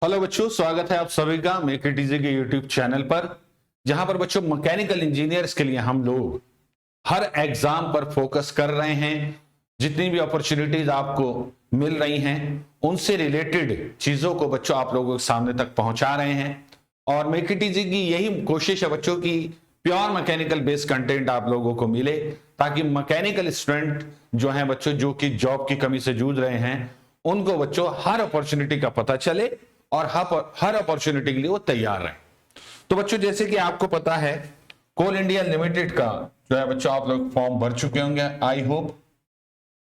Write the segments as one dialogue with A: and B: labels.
A: Hello बच्चों, स्वागत है आप सभी का मेक इट इजी के यूट्यूब चैनल पर, जहां पर बच्चों मैकेनिकल इंजीनियर्स के लिए हम लोग हर एग्जाम पर फोकस कर रहे हैं। जितनी भी अपॉर्चुनिटीज आपको मिल रही हैं उनसे रिलेटेड चीजों को बच्चों आप लोगों के सामने तक पहुंचा रहे हैं। और मेक इट इजी की यही कोशिश है बच्चों की प्योर मैकेनिकल बेस्ड कंटेंट आप लोगों को मिले, ताकि मैकेनिकल स्टूडेंट जो हैं बच्चों, जो कि जॉब की कमी से जूझ रहे हैं, उनको बच्चों हर अपॉर्चुनिटी का पता चले और हर अपॉर्चुनिटी के लिए वो तैयार रहे। तो बच्चों, जैसे कि आपको पता है, कोल इंडिया लिमिटेड का जो है बच्चों आप लोग फॉर्म भर चुके होंगे, आई होप।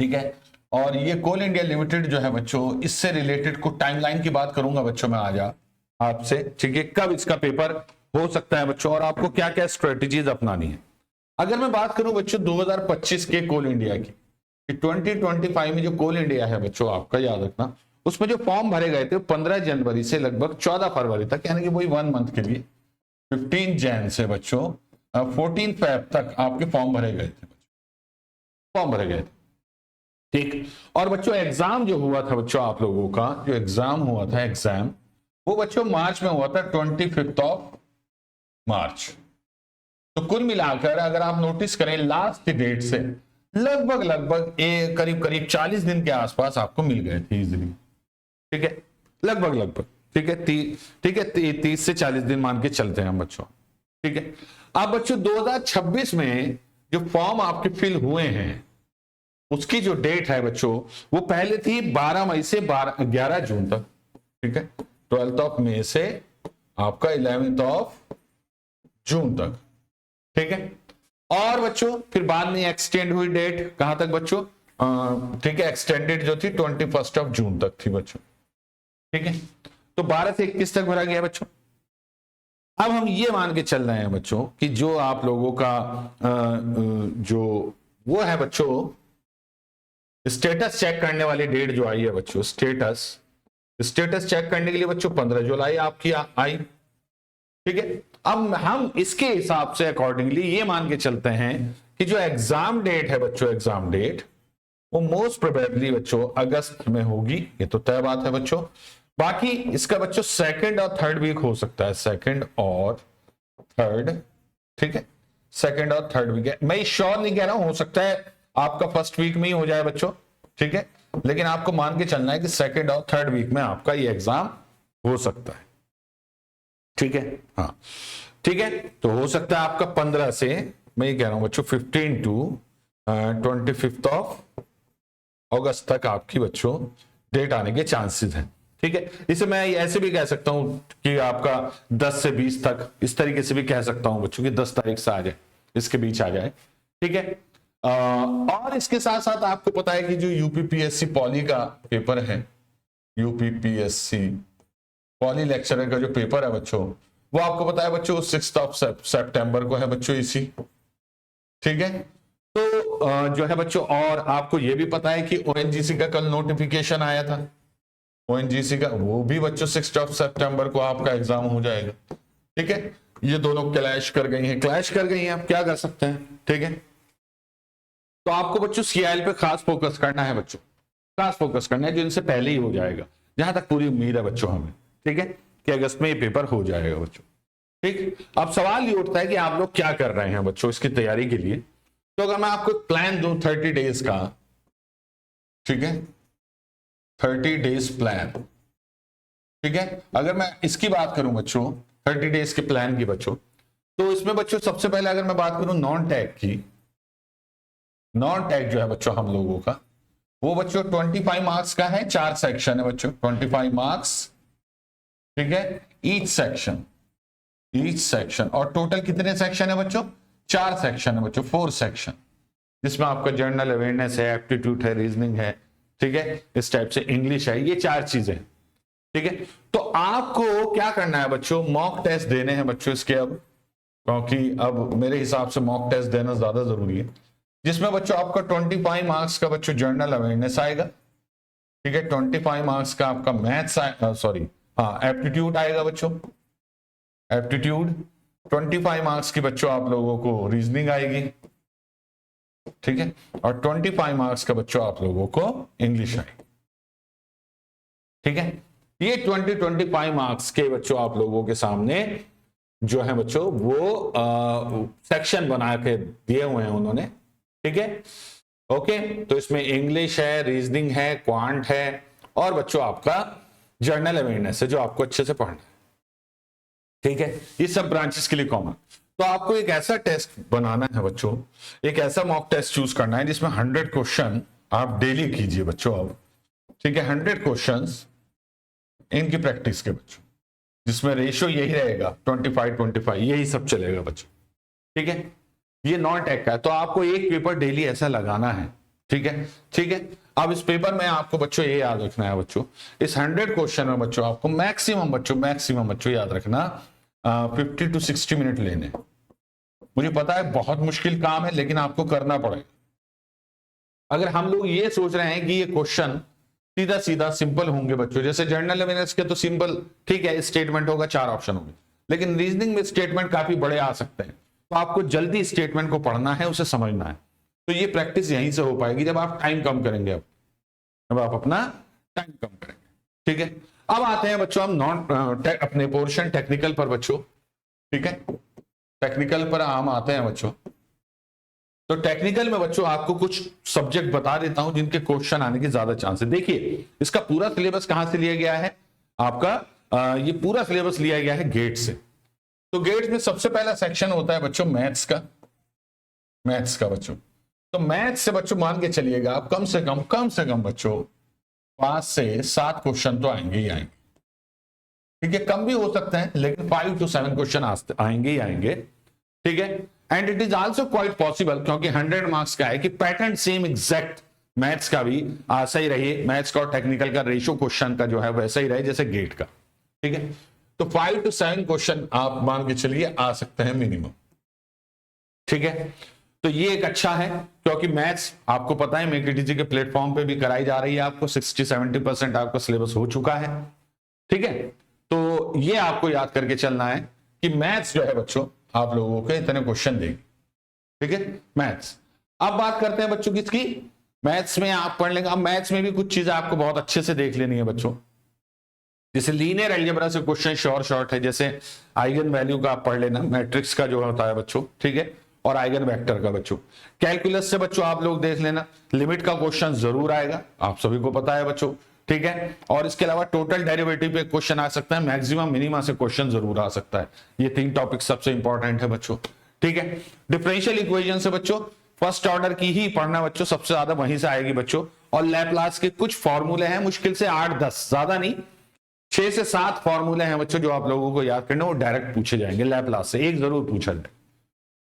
A: ठीक है, और ये कोल इंडिया लिमिटेड जो है बच्चों, इससे रिलेटेड कुछ टाइमलाइन की बात करूंगा बच्चों मैं आज आपसे। ठीक है, कब इसका पेपर हो सकता है बच्चों और आपको क्या क्या स्ट्रेटेजीज अपनानी है। अगर मैं बात करूं बच्चों 2025 के कोल इंडिया की, 2025 में जो कोल इंडिया है बच्चों, आपका याद रखना, उसमें जो फॉर्म भरे गए थे 15 जनवरी से लगभग 14 फरवरी तक, यानी कि वही 1 मंथ के लिए 15 जैन से बच्चों 14 फेब तक आपके फॉर्म भरे गए थे। फॉर्म भरे गए थे, ठीक। और बच्चों एग्जाम जो हुआ था बच्चों, आप लोगों का जो एग्जाम हुआ था, एग्जाम वो बच्चों मार्च में हुआ था, 25 ऑफ मार्च। तो कुल मिलाकर अगर आप नोटिस करें, लास्ट डेट से लगभग करीब करीब 40 दिन के आसपास आपको मिल गए थे इजीली। ठीक है, लगभग ठीक है, ठीक है, 30 से 40 दिन मान के चलते हैं हम बच्चों। ठीक है, अब बच्चों 2026 में जो फॉर्म आपके फिल हुए हैं उसकी जो डेट है बच्चों, वो पहले थी 12 मई से 11 जून तक। ठीक है, 12 ऑफ मई से आपका 11 ऑफ जून तक। ठीक है, और बच्चों फिर बाद में एक्सटेंड हुई डेट कहां तक बच्चों, ठीक है, एक्सटेंडेड जो थी 21 ऑफ जून तक थी बच्चों। ठीक है, तो 12 से 21 तक भरा गया बच्चों। अब हम ये मान के चल रहे हैं बच्चों कि जो आप लोगों का जो वो है बच्चों, स्टेटस चेक करने वाली डेट जो आई है बच्चों, स्टेटस चेक करने के लिए बच्चों 15 जुलाई आपकी आई। ठीक है, अब हम इसके हिसाब से अकॉर्डिंगली ये मान के चलते हैं कि जो एग्जाम डेट है बच्चों, एग्जाम डेट वो मोस्ट प्रोबेबली बच्चों अगस्त में होगी, ये तो तय बात है बच्चों। बाकी इसका बच्चों सेकंड और थर्ड वीक हो सकता है, सेकंड और थर्ड। ठीक है, सेकंड और थर्ड वीक है, मैं श्योर नहीं कह रहा हूं, हो सकता है आपका फर्स्ट वीक में ही हो जाए बच्चों। ठीक है, लेकिन आपको मान के चलना है कि सेकंड और थर्ड वीक में आपका ये एग्जाम हो सकता है। ठीक है, हाँ ठीक है, तो हो सकता है आपका 15 से, मैं ये कह रहा हूं बच्चों 15 टू 25 ऑफ अगस्त तक आपकी बच्चों डेट आने के चांसेस हैं। ठीक है, इसे मैं ऐसे भी कह सकता हूं कि आपका 10 से 20 तक, इस तरीके से भी कह सकता हूं बच्चों कि 10 तारीख से आ जाए, इसके बीच आ जाए। ठीक है, और इसके साथ साथ आपको पता है कि जो यूपीपीएससी पॉली का पेपर है, यूपीपीएससी पॉली लेक्चरर का जो पेपर है बच्चों, वो आपको पता है बच्चों 6 ऑफ सितंबर को है बच्चों इसी। ठीक है, तो जो है बच्चों, और आपको ये भी पता है कि ओएनजीसी का कल नोटिफिकेशन आया था, ओएनजीसी का, वो भी बच्चों 6 ऑफ सितंबर को आपका एग्जाम हो जाएगा। ठीक है, ये दोनों क्लैश कर गई हैं, आप क्या कर सकते हैं। ठीक है, तो आपको बच्चों सीआईएल पे खास फोकस करना है बच्चों, खास फोकस करना है, जो इनसे पहले ही हो जाएगा, जहां तक पूरी उम्मीद है बच्चों हमें। ठीक है, कि अगस्त में ये पेपर हो जाएगा बच्चों। ठीक, अब सवाल ये उठता है कि आप लोग क्या कर रहे हैं बच्चों इसकी तैयारी के लिए। तो अगर मैं आपको प्लान दूं 30 डेज का, ठीक है, 30 डेज प्लान। ठीक है, अगर मैं इसकी बात करूं बच्चों 30 डेज के प्लान की बच्चों, तो इसमें बच्चों सबसे पहले अगर मैं बात करूं नॉन टैग की, नॉन टैग जो है बच्चों हम लोगों का, वो बच्चों 25 मार्क्स का है, 4 सेक्शन है बच्चों, 25 मार्क्स। ठीक है, ईच सेक्शन, और टोटल कितने सेक्शन है बच्चों, 4 सेक्शन है बच्चों, 4 सेक्शन, जिसमें आपका जनरल अवेयरनेस है, एप्टीट्यूड है, रीजनिंग है। ठीक है, इस टाइप से इंग्लिश है, ये 4 चीजें। ठीक है, तो आपको क्या करना है बच्चों, मॉक टेस्ट देने हैं बच्चों इसके, अब क्योंकि अब मेरे हिसाब से मॉक टेस्ट देना ज्यादा जरूरी है, जिसमें बच्चों आपका 25 मार्क्स का बच्चों जनरल अवेयरनेस आएगा। ठीक है, 25 मार्क्स का आपका मैथ्स, सॉरी हाँ एप्टीट्यूड आएगा बच्चों, एप्टीट्यूड 25 मार्क्स की बच्चों आप लोगों को रीजनिंग आएगी। ठीक है, और 25 मार्क्स का बच्चों आप लोगों को इंग्लिश आएगी। ठीक है, ये 20-25 मार्क्स के बच्चों आप लोगों के सामने जो है बच्चों वो सेक्शन बना के दिए हुए हैं उन्होंने, ठीक है। ओके, तो इसमें इंग्लिश है, रीजनिंग है, क्वांट है और बच्चों आपका जर्नल अवेयरनेस है जो आपको अच्छे से पढ़ना है, ठीक है। ये सब ब्रांचेस के लिए कॉमन। तो आपको एक ऐसा टेस्ट बनाना है बच्चों, एक ऐसा मॉक टेस्ट चूज करना है जिसमें 100 क्वेश्चन आप डेली कीजिए बच्चों अब, ठीक है। 100 क्वेश्चंस इनकी प्रैक्टिस के बच्चों, जिसमें रेशियो यही रहेगा 25-25, यही सब चलेगा बच्चों, ठीक है। ये नॉन टेक का है, तो आपको एक पेपर डेली ऐसा लगाना है, ठीक है, ठीक है। अब इस पेपर में आपको बच्चों ये याद रखना है बच्चों, इस 100 क्वेश्चन में बच्चों आपको मैक्सिमम बच्चों याद रखना 50 to 60 मिनट लेने। मुझे पता है बहुत मुश्किल काम है, लेकिन आपको करना पड़ेगा। अगर हम लोग ये सोच रहे हैं कि ये क्वेश्चन सीधा सीधा सिंपल होंगे बच्चों, जैसे जनरल अवेयरनेस के तो सिंपल, ठीक है, स्टेटमेंट होगा, 4 ऑप्शन होंगे, लेकिन रीजनिंग में स्टेटमेंट काफी बड़े आ सकते हैं, तो आपको जल्दी स्टेटमेंट को पढ़ना है, उसे समझना है। तो ये प्रैक्टिस यहीं से हो पाएगी जब आप टाइम कम करेंगे, अब आप अपना टाइम कम करेंगे, ठीक है। अब आते हैं बच्चों हम अपने पोर्शन टेक्निकल पर बच्चों, ठीक है। टेक्निकल पर हम आते हैं बच्चों। तो टेक्निकल में बच्चों आपको कुछ सब्जेक्ट बता देता हूं जिनके क्वेश्चन आने की ज्यादा चांस है। देखिए इसका पूरा सिलेबस कहां से लिया गया है, आपका ये पूरा सिलेबस लिया गया है गेट से। तो गेट में सबसे पहला सेक्शन होता है बच्चों मैथ्स का बच्चों। तो मैथ्स से बच्चों मान के चलिएगा आप कम से कम बच्चों 5 से 7 क्वेश्चन तो आएंगे ही आएंगे, ठीक है। कम भी हो सकते हैं, लेकिन 5 to 7 क्वेश्चन आएंगे ही आएंगे, ठीक है। And it is also quite possible, क्योंकि 100 मार्क्स का है, कि पैटर्न सेम एग्जैक्ट मैथ्स का भी ऐसा ही रहे, मैथ्स का और टेक्निकल का रेशियो क्वेश्चन का जो है वैसा ही रहे जैसे गेट का, ठीक है। तो 5 to 7 क्वेश्चन आप मान के चलिए आ सकते हैं मिनिमम, ठीक है। तो ये एक अच्छा है, क्योंकि मैथ्स आपको पता है मेकेटीजी के प्लेटफॉर्म पे भी कराई जा रही है, आपको 60-70% आपका सिलेबस हो चुका है, ठीक है। तो ये आपको याद करके चलना है कि मैथ्स जो है बच्चों आप लोगों के इतने क्वेश्चन देंगे, ठीक है, मैथ्स। अब बात करते हैं बच्चों किसकी, मैथ्स में आप पढ़ लेंगे। अब मैथ्स में भी कुछ चीजें आपको बहुत अच्छे से देख लेनी है बच्चों, जैसे लीनियर अलजेब्रा से क्वेश्चन शॉर्ट है, जैसे आइगन वैल्यू का आप पढ़ लेना, मैट्रिक्स का जो होता है बच्चों, ठीक है, और आइगन वेक्टर का बच्चों। कैलकुलस से बच्चों आप लोग देख लेना, लिमिट का क्वेश्चन जरूर आएगा, आप सभी को पता है बच्चों, ठीक है। और इसके अलावा टोटल डेरिवेटिव पे क्वेश्चन आ सकता है, मैक्सिमम मिनिमा से क्वेश्चन जरूर आ सकता है। ये 3 टॉपिक सबसे इंपॉर्टेंट है बच्चों, ठीक है। डिफरेंशियल इक्वेशन से बच्चों फर्स्ट ऑर्डर की ही पढ़ना बच्चों, सबसे ज्यादा वहीं से आएगी बच्चों। और लैपलास के कुछ फॉर्मूले हैं, मुश्किल से 8-10, ज्यादा नहीं, 6 से 7 फॉर्मूले हैं बच्चों जो आप लोगों को याद करना, वो डायरेक्ट पूछे जाएंगे लैपलास से, एक जरूर पूछा जाए।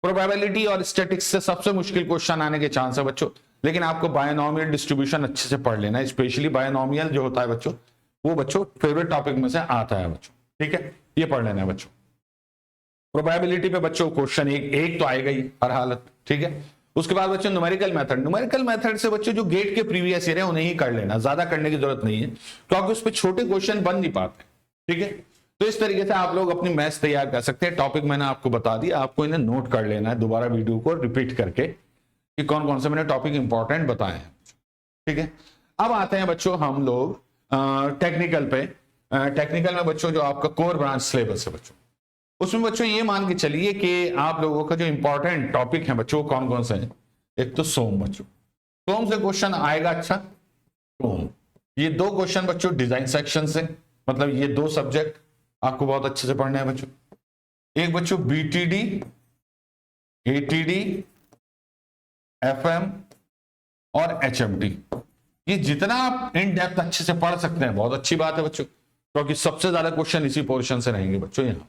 A: प्रोबेबिलिटी और स्टैटिस्टिक्स से सबसे मुश्किल क्वेश्चन आने के चांस है बच्चों, लेकिन आपको बायनोमियल डिस्ट्रीब्यूशन अच्छे से पढ़ लेना है, स्पेशली बायनोमियल जो होता है बच्चों, वो बच्चों फेवरेट टॉपिक में से आता है बच्चों, ठीक है, ये पढ़ लेना है बच्चों। प्रोबेबिलिटी पे बच्चों क्वेश्चन एक तो आएगा ही हर हालत, ठीक है। उसके बाद बच्चों न्यूमेरिकल मेथड से बच्चों जो गेट के प्रीवियस ईयर है उन्हें ही कर लेना, ज्यादा करने की जरूरत नहीं है, क्योंकि उस पर छोटे क्वेश्चन बन नहीं पाते, ठीक है। तो इस तरीके से आप लोग अपनी मैथ्स तैयार कर सकते हैं। टॉपिक मैंने आपको बता दिया, आपको इन्हें नोट कर लेना है दोबारा वीडियो को रिपीट करके कि कौन कौन से मैंने टॉपिक इंपॉर्टेंट बताए हैं, ठीक है। अब आते हैं बच्चों हम लोग टेक्निकल पे। टेक्निकल में बच्चों जो आपका कोर ब्रांच सिलेबस है बच्चों, उसमें बच्चों ये मान के चलिए कि आप लोगों का जो इंपॉर्टेंट टॉपिक है बच्चों कौन कौन से हैं। एक तो सोम बच्चों, सोम से क्वेश्चन आएगा, अच्छा सोम, ये 2 क्वेश्चन बच्चों डिजाइन सेक्शन से, मतलब ये 2 सब्जेक्ट आपको बहुत अच्छे से पढ़ना है बच्चों। एक बच्चों बीटीडी, एटीडी, एफएम और एचएमटी, ये जितना आप इन डेप्थ अच्छे से पढ़ सकते हैं बहुत अच्छी बात है बच्चों, क्योंकि सबसे ज्यादा क्वेश्चन इसी पोर्शन से रहेंगे बच्चों यहाँ,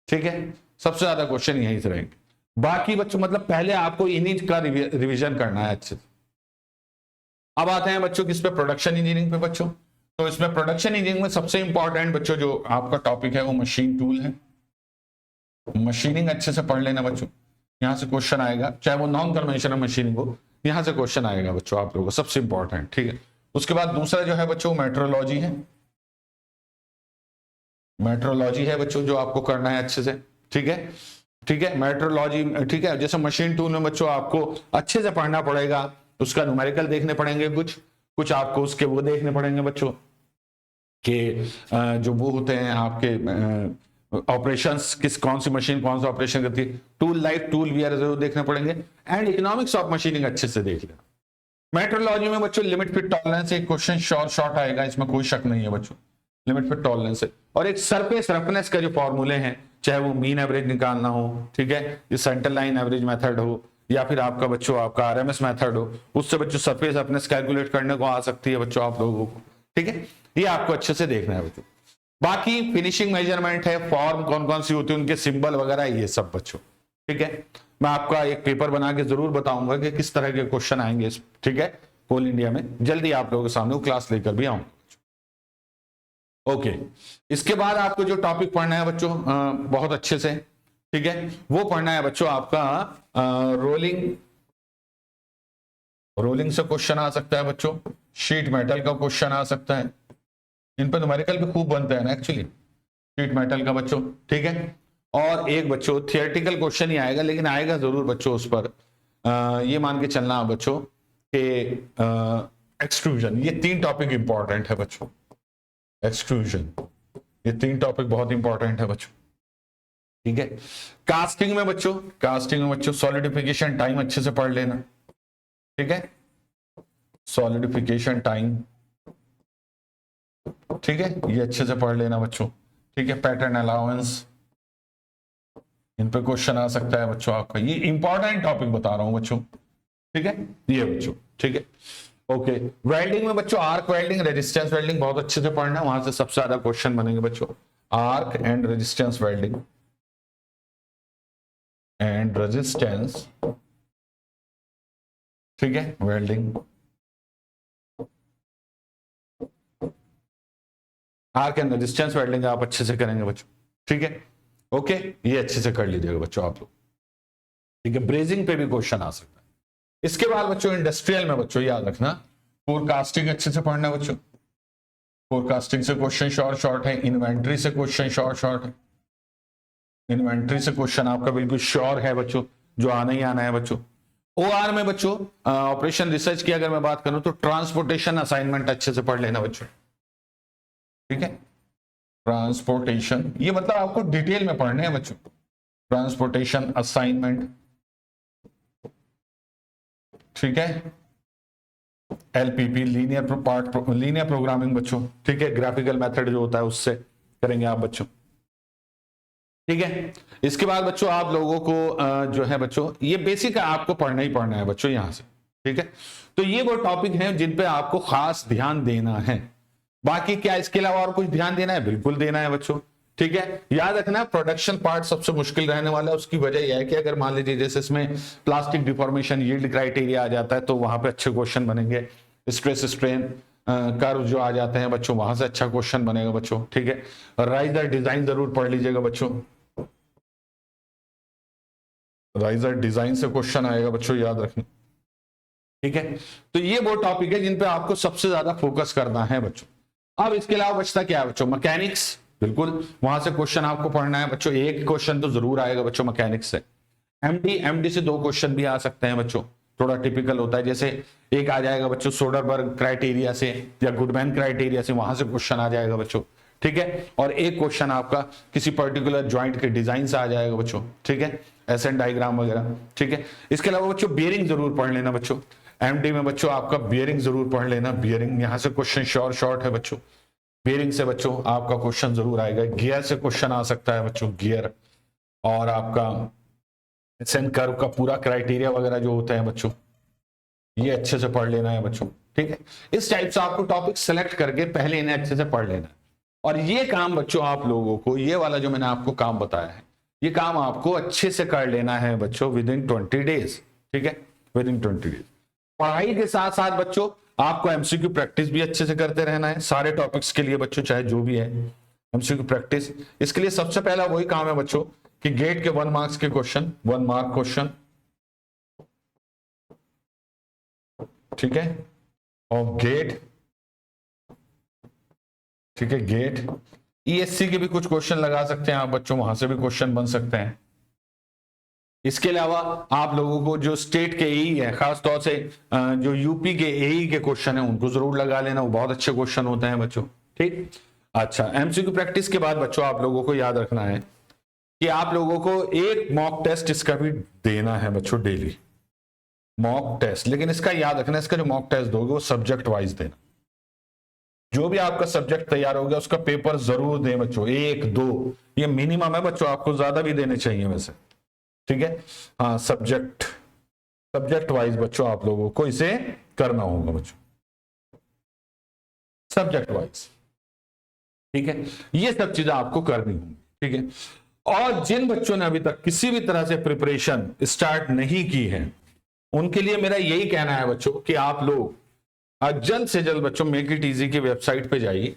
A: ठीक है, सबसे ज्यादा क्वेश्चन यहीं से रहेंगे। बाकी बच्चों मतलब पहले आपको इन्हीं का रिवीजन करना है अच्छे से। अब आते हैं बच्चों किस पे, प्रोडक्शन इंजीनियरिंग पे बच्चों। तो इसमें प्रोडक्शन इंजीनियरिंग में सबसे इंपॉर्टेंट बच्चों जो आपका टॉपिक है वो मशीन टूल है। मशीनिंग अच्छे से पढ़ लेना बच्चों, यहां से क्वेश्चन आएगा, चाहे वो नॉन कन्वेंशनल मशीनिंग हो, यहां से क्वेश्चन आएगा बच्चों आप लोगों को, सबसे इंपॉर्टेंट, ठीक है। उसके बाद दूसरा जो है बच्चों मेट्रोलॉजी है, मेट्रोलॉजी है बच्चों जो आपको करना है अच्छे से, ठीक है, ठीक है, मेट्रोलॉजी, ठीक है। जैसे मशीन टूल में बच्चों आपको अच्छे से पढ़ना पड़ेगा, उसका न्यूमेरिकल देखने पड़ेंगे, कुछ आपको उसके वो देखने पड़ेंगे बच्चों, कि जो वो होते हैं आपके ऑपरेशंस, कौन सी मशीन कौन सा ऑपरेशन करती है, टूल लाइफ टूल वियर जरूर देखने पड़ेंगे, एंड इकोनॉमिक्स ऑफ मशीनिंग अच्छे से देख लेना। मेट्रोलॉजी में बच्चों लिमिट फिट टॉलरेंस एक क्वेश्चन शॉर्ट आएगा, इसमें कोई शक नहीं है बच्चों, लिमिट फिट टॉलरेंस है। और एक सरफेस रफनेस का जो फॉर्मूले हैं, चाहे वो मीन एवरेज निकालना हो, ठीक है, ये सेंटर लाइन एवरेज मेथड हो, या फिर आपका बच्चों आपका आरएमएस मेथड हो, उससे बच्चों सरफेस रफनेस कैलकुलेट करने को आ सकती है बच्चों आप लोगों को, ठीक है, ये आपको अच्छे से देखना है बच्चों। बाकी फिनिशिंग मेजरमेंट है, फॉर्म कौन कौन सी होती है, उनके सिंबल वगैरह, ये सब बच्चों, ठीक है। मैं आपका एक पेपर बना के जरूर बताऊंगा कि किस तरह के क्वेश्चन आएंगे, ठीक है, कोल इंडिया में जल्दी आप लोगों के सामने वो क्लास लेकर भी आऊंगा। ओके, इसके बाद आपको जो टॉपिक पढ़ना है बच्चों बहुत अच्छे से, ठीक है, वो पढ़ना है बच्चों आपका रोलिंग से क्वेश्चन आ सकता है बच्चों, शीट मेटल का क्वेश्चन आ सकता है, इन पर न्यूमेरिकल भी खूब बनता है ना एक्चुअली, शीट मेटल का बच्चों, ठीक है। और एक बच्चों थियोरेटिकल क्वेश्चन ही आएगा, लेकिन आएगा जरूर बच्चों उस पर ये मान के चलना बच्चों कि एक्सट्रूजन, ये 3 टॉपिक इंपॉर्टेंट है बच्चों, एक्सट्रूजन, ये 3 टॉपिक बहुत इंपॉर्टेंट है बच्चों, ठीक है। कास्टिंग में बच्चों सॉलिडिफिकेशन टाइम अच्छे से पढ़ लेना, ठीक है, सॉलिडिफिकेशन टाइम, ठीक है, ये अच्छे से पढ़ लेना बच्चों, ठीक है। पैटर्न अलाउंस, इन पे क्वेश्चन आ सकता है बच्चों आपका, ये इंपॉर्टेंट टॉपिक बता रहा हूं बच्चों, ठीक है, ये बच्चों, ठीक है। ओके, वेल्डिंग में बच्चों आर्क वेल्डिंग, रेजिस्टेंस वेल्डिंग बहुत अच्छे से पढ़ना, वहां से सबसे ज्यादा क्वेश्चन बनेंगे बच्चों, arc and resistance welding and resistance, ठीक है, welding, arc and resistance welding आप अच्छे से करेंगे बच्चों, ठीक है। ओके, ये अच्छे से कर लीजिएगा बच्चों आप लोग, ठीक है। ब्रेजिंग पे भी क्वेश्चन आ सकता है। इसके बाद बच्चों इंडस्ट्रियल में बच्चों याद रखना, फोरकास्टिंग अच्छे से पढ़ना बच्चों, फोरकास्टिंग से क्वेश्चन शॉर्ट है, इन्वेंट्री से क्वेश्चन शॉर्ट है, इन्वेंट्री से क्वेश्चन आपका बिल्कुल श्योर है बच्चों, जो आना ही आना है बच्चों। ओआर में बच्चों ऑपरेशन रिसर्च की अगर मैं बात करूं तो ट्रांसपोर्टेशन असाइनमेंट अच्छे से पढ़ लेना बच्चों, ठीक है, ट्रांसपोर्टेशन, ये मतलब आपको डिटेल में पढ़ने हैं बच्चों, ट्रांसपोर्टेशन असाइनमेंट, ठीक है। एलपीपी लीनियर प्रोग्रामिंग बच्चों, ठीक है, ग्राफिकल मेथड जो होता है उससे करेंगे आप बच्चों, ठीक है। इसके बाद बच्चों आप लोगों को जो है बच्चों ये बेसिक आपको पढ़ना ही पढ़ना है बच्चों यहां से, ठीक है। तो ये वो टॉपिक हैं जिन पे आपको खास ध्यान देना है। बाकी क्या इसके अलावा और कुछ ध्यान देना है? बिल्कुल देना है बच्चों, ठीक है। याद रखना प्रोडक्शन पार्ट सबसे मुश्किल रहने वाला है। उसकी वजह यह है कि अगर मान लीजिए जैसे इसमें प्लास्टिक डिफॉर्मेशन यील्ड क्राइटेरिया आ जाता है तो वहां पे अच्छे क्वेश्चन बनेंगे। स्ट्रेस स्ट्रेन कर्व जो आ जाते हैं बच्चों वहां से अच्छा क्वेश्चन बनेगा बच्चों, ठीक है। राइजर डिजाइन जरूर पढ़ लीजिएगा बच्चों, राइजर डिजाइन से क्वेश्चन आएगा बच्चों, याद रखना, ठीक है। तो ये वो टॉपिक है जिन पे आपको सबसे ज्यादा फोकस करना है बच्चों। अब इसके अलावा बचता क्या है बच्चों? मैकेनिक्स, बिल्कुल वहां से क्वेश्चन आपको पढ़ना है बच्चों। एक क्वेश्चन तो जरूर आएगा बच्चों मैकेनिक्स से। एमडी से 2 क्वेश्चन भी आ सकते हैं बच्चों, थोड़ा टिपिकल होता है। जैसे एक आ जाएगा बच्चों सोडरबर्ग क्राइटेरिया से या गुडमैन क्राइटेरिया से, वहां से क्वेश्चन आ जाएगा बच्चों, ठीक है। और एक क्वेश्चन आपका किसी पर्टिकुलर ज्वाइंट के डिजाइन से आ जाएगा बच्चों, ठीक है, एसएन डायग्राम वगैरह, ठीक है। इसके अलावा बच्चों बियरिंग जरूर पढ़ लेना बच्चों। एमडी में बच्चों आपका बियरिंग जरूर पढ़ लेना। बियरिंग यहां से क्वेश्चन शॉर्ट है बच्चों। बियरिंग से बच्चों आपका क्वेश्चन जरूर आएगा। गियर से क्वेश्चन आ सकता है बच्चों, गियर। और आपका एसएन कर्व का पूरा क्राइटेरिया वगैरह जो होता है बच्चों, ये अच्छे से पढ़ लेना है बच्चों, ठीक है। इस टाइप से आपको टॉपिक सेलेक्ट करके पहले इन्हें अच्छे से पढ़ लेना है। और ये काम बच्चों आप लोगों को, ये वाला जो मैंने आपको काम बताया है, ये काम आपको अच्छे से कर लेना है बच्चों विद इन 20 डेज, ठीक है, विद इन 20 डेज। पढ़ाई के साथ साथ बच्चों आपको एमसीक्यू प्रैक्टिस भी अच्छे से करते रहना है सारे टॉपिक्स के लिए बच्चों, चाहे जो भी है एमसीक्यू प्रैक्टिस। इसके लिए सबसे पहला वही काम है बच्चों कि गेट के 1 मार्क्स के क्वेश्चन, 1 मार्क क्वेश्चन, ठीक है, और गेट, ठीक है, गेट। ईएससी के भी कुछ क्वेश्चन लगा सकते हैं आप बच्चों, वहां से भी क्वेश्चन बन सकते हैं। इसके अलावा आप लोगों को जो स्टेट के एई है, खासतौर से जो यूपी के एई के क्वेश्चन है, उनको जरूर लगा लेना, वो बहुत अच्छे क्वेश्चन होते हैं बच्चों, ठीक। अच्छा, एमसीक्यू प्रैक्टिस के बाद बच्चों आप लोगों को याद रखना है कि आप लोगों को एक मॉक टेस्ट इसका भी देना है बच्चों, डेली मॉक टेस्ट। लेकिन इसका याद रखना, इसका जो मॉक टेस्ट दोगे वो सब्जेक्ट वाइज देना। जो भी आपका सब्जेक्ट तैयार हो गया उसका पेपर जरूर दें बच्चों, 1-2 ये मिनिमम है बच्चों, आपको ज्यादा भी देने चाहिए वैसे, ठीक है। हाँ, सब्जेक्ट वाइज बच्चों आप लोगों को इसे करना होगा बच्चों, सब्जेक्ट वाइज, ठीक है। ये सब चीजें आपको करनी होंगी, ठीक है। और जिन बच्चों ने अभी तक किसी भी तरह से प्रिपरेशन स्टार्ट नहीं की है उनके लिए मेरा यही कहना है बच्चों कि आप लोग जल्द से जल्द बच्चों मेक इट इजी की वेबसाइट पे जाइए।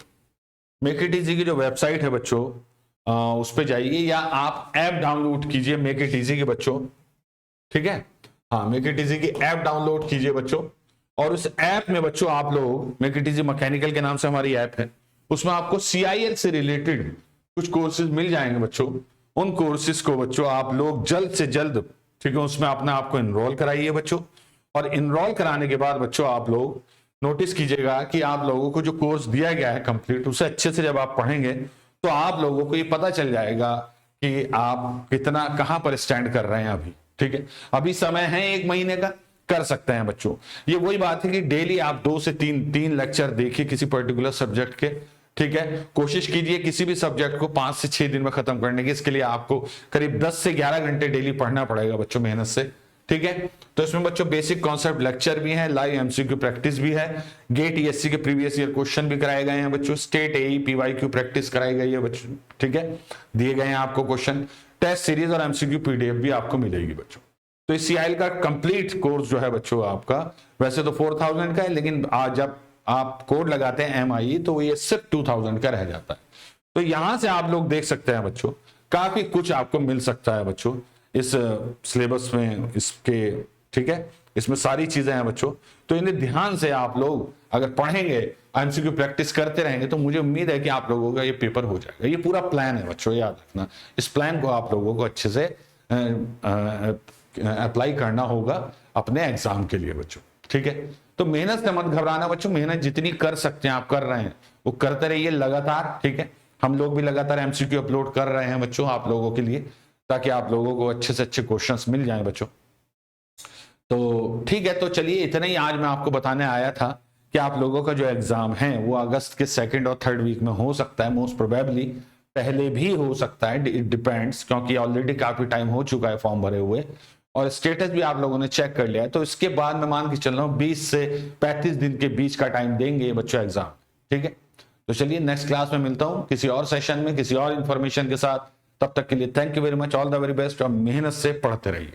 A: मेक इट इजी की जो वेबसाइट है बच्चों उस पे जाइए, या आप ऐप डाउनलोड कीजिए मेक इट इजी के बच्चों, ठीक है। हाँ, मेक इट इजी की ऐप डाउनलोड कीजिए बच्चों, और उस ऐप में बच्चों आप लोग, मेक इट इजी मैकेनिकल के नाम से हमारी ऐप है, उसमें आपको CIL से रिलेटेड कुछ कोर्सेज मिल जाएंगे बच्चों। उन कोर्सेज को बच्चों आप लोग जल्द से जल्द, ठीक है, उसमें अपने आप को इनरोल कराइए बच्चों। और इनरोल कराने के बाद बच्चों आप लोग नोटिस कीजिएगा कि आप लोगों को जो कोर्स दिया गया है कंप्लीट, उसे अच्छे से जब आप पढ़ेंगे तो आप लोगों को ये पता चल जाएगा कि आप कितना कहां पर स्टैंड कर रहे हैं अभी, ठीक है। अभी समय है 1 महीने का, कर सकते हैं बच्चों। ये वही बात है कि डेली आप 2 से 3 लेक्चर देखिए किसी पर्टिकुलर सब्जेक्ट के, ठीक है। कोशिश कीजिए किसी भी सब्जेक्ट को 5 से 6 दिन में खत्म करने की। इसके लिए आपको करीब 10 से 11 घंटे डेली पढ़ना पड़ेगा बच्चों, मेहनत से, ठीक है। तो इसमें बच्चों बेसिक कॉन्सेप्ट लेक्चर भी है, लाइव MCQ प्रैक्टिस भी है, गेट ESC के प्रीवियस ईयर क्वेश्चन भी कराए गए हैं बच्चों, स्टेट AE PYQ प्रैक्टिस कराई गई है बच्चों, ठीक है। दिए गए हैं आपको क्वेश्चन, टेस्ट सीरीज और MCQ PDF भी आपको मिलेगी बच्चों। तो इस CIL का कंप्लीट कोर्स जो है बच्चों आपका वैसे तो 4000 का है, लेकिन आज जब आप कोड लगाते हैं MIE तो ये सिर्फ 2000 का रह जाता है। तो यहां से आप लोग देख सकते हैं बच्चों, काफी कुछ आपको मिल सकता है बच्चों इस सिलेबस में, इसके, ठीक है, इसमें सारी चीजें हैं बच्चों। तो इन्हें ध्यान से आप लोग अगर पढ़ेंगे, MCQ प्रैक्टिस करते रहेंगे, तो मुझे उम्मीद है कि आप लोगों का ये पेपर हो जाएगा। ये पूरा प्लान है बच्चों, याद रखना। इस प्लान को आप लोगों को अच्छे से अप्लाई करना होगा अपने एग्जाम के लिए बच्चों, ठीक है। तो मेहनत से मत घबराना बच्चों, मेहनत जितनी कर सकते हैं आप कर रहे हैं वो करते रहिए लगातार, ठीक है। हम लोग भी लगातार MCQ अपलोड कर रहे हैं बच्चों आप लोगों के लिए, ताकि आप लोगों को अच्छे से अच्छे क्वेश्चंस मिल जाएं बच्चों। तो ठीक है, तो चलिए इतना ही आज मैं आपको बताने आया था कि आप लोगों का जो एग्जाम है वो अगस्त के 2nd और 3rd वीक में हो सकता है, मोस्ट प्रोबेबली पहले भी हो सकता है, इट डिपेंड्स, क्योंकि ऑलरेडी काफी टाइम हो चुका है फॉर्म भरे हुए और स्टेटस भी आप लोगों ने चेक कर लिया है। तो इसके बाद मैं मान के चल रहा हूँ 20 से 35 दिन के बीच का टाइम देंगे बच्चों एग्जाम, ठीक है। तो चलिए नेक्स्ट क्लास में मिलता हूं किसी और सेशन में किसी और इंफॉर्मेशन के साथ। तब तक के लिए thank you very much, all the very best, और मेहनत से पढ़ते रहिए।